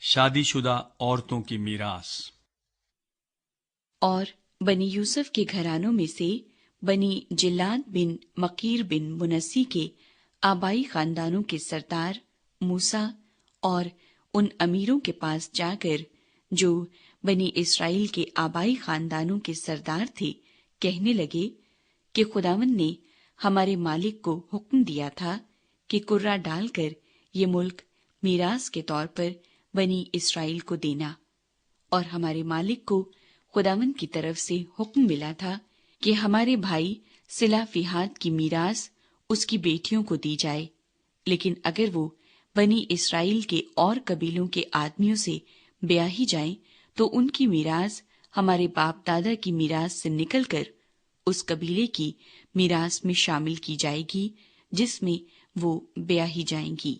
شادی شدہ عورتوں کی میراث۔ اور بنی یوسف کے گھرانوں میں سے بنی جلاد بن مقیر بن منسی کے آبائی خاندانوں کے سردار موسیٰ اور ان امیروں کے پاس جا کر جو بنی اسرائیل کے آبائی خاندانوں کے سردار تھے کہنے لگے کہ خداوند نے ہمارے مالک کو حکم دیا تھا کہ کرہ ڈال کر یہ ملک میراث کے طور پر بنی اسرائیل کو دینا، اور ہمارے مالک کو خداوند کی طرف سے حکم ملا تھا کہ ہمارے بھائی سلافیہاد کی میراث اس کی بیٹیوں کو دی جائے، لیکن اگر وہ بنی اسرائیل کے اور قبیلوں کے آدمیوں سے بیاہی جائیں تو ان کی میراث ہمارے باپ دادا کی میراث سے نکل کر اس قبیلے کی میراث میں شامل کی جائے گی جس میں وہ بیاہی جائیں گی،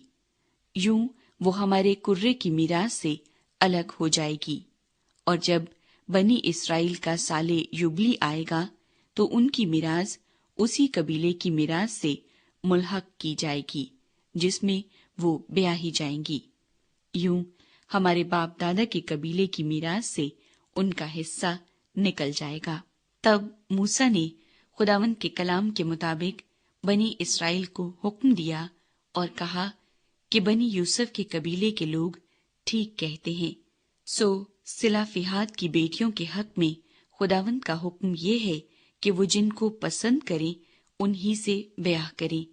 یوں وہ ہمارے کرے کی میراث سے الگ ہو جائے گی۔ اور جب بنی اسرائیل کا سال یوبلی آئے گا تو ان کی میراث اسی قبیلے کی میراث سے ملحق کی جائے گی جس میں وہ بیاہی جائیں گی، یوں ہمارے باپ دادا کے قبیلے کی میراث سے ان کا حصہ نکل جائے گا۔ تب موسیٰ نے خداوند کے کلام کے مطابق بنی اسرائیل کو حکم دیا اور کہا کہ بنی یوسف کے قبیلے کے لوگ ٹھیک کہتے ہیں، سو سلافیہاد کی بیٹیوں کے حق میں خداوند کا حکم یہ ہے کہ وہ جن کو پسند کریں انہی سے بیاہ کریں،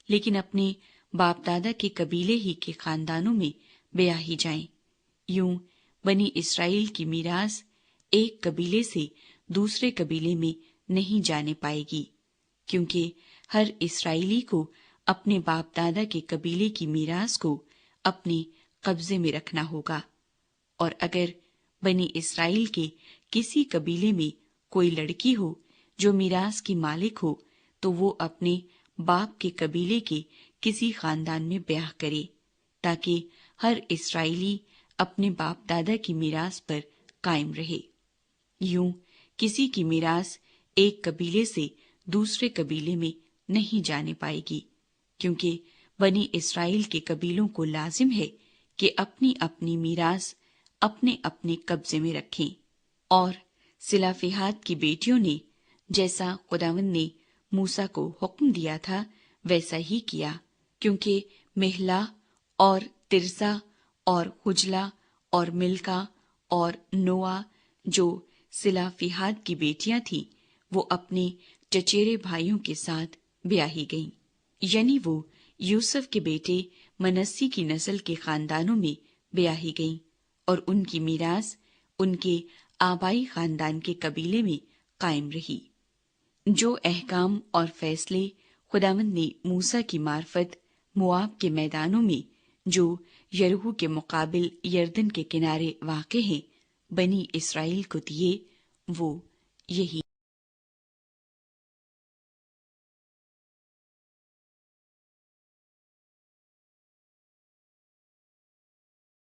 لیکن اپنے باپ دادا کے قبیلے ہی کے خاندانوں میں بیاہی جائیں۔ یوں بنی اسرائیل کی میراث ایک قبیلے سے دوسرے قبیلے میں نہیں جانے پائے گی، کیونکہ ہر اسرائیلی کو اپنے باپ دادا کے قبیلے کی میراث کو اپنے قبضے میں رکھنا ہوگا، اور اگر بنی اسرائیل کے کسی قبیلے میں کوئی لڑکی ہو جو میراث کی مالک ہو تو وہ اپنے باپ کے قبیلے کے کسی خاندان میں بیاہ کرے، تاکہ ہر اسرائیلی اپنے باپ دادا کی میراث پر قائم رہے۔ یوں کسی کی میراث ایک قبیلے سے دوسرے قبیلے میں نہیں جانے پائے گی، کیونکہ بنی اسرائیل کے قبیلوں کو لازم ہے کہ اپنی اپنی میراث اپنے اپنے قبضے میں رکھیں۔ اور سلافیہاد کی بیٹیوں نے جیسا خداوند نے موسیٰ کو حکم دیا تھا ویسا ہی کیا، کیونکہ مہلا اور ترسا اور حجلا اور ملکا اور نوآ جو سلافیہاد کی بیٹیاں تھیں وہ اپنے چچیرے بھائیوں کے ساتھ بیاہی گئیں، یعنی وہ یوسف کے بیٹے منسی کی نسل کے خاندانوں میں بیاہی گئیں، اور ان کی میراث ان کے آبائی خاندان کے قبیلے میں قائم رہی۔ جو احکام اور فیصلے خداوند نے موسیٰ کی معرفت موآب کے میدانوں میں جو یریحو کے مقابل یردن کے کنارے واقع ہیں بنی اسرائیل کو دیے وہ یہی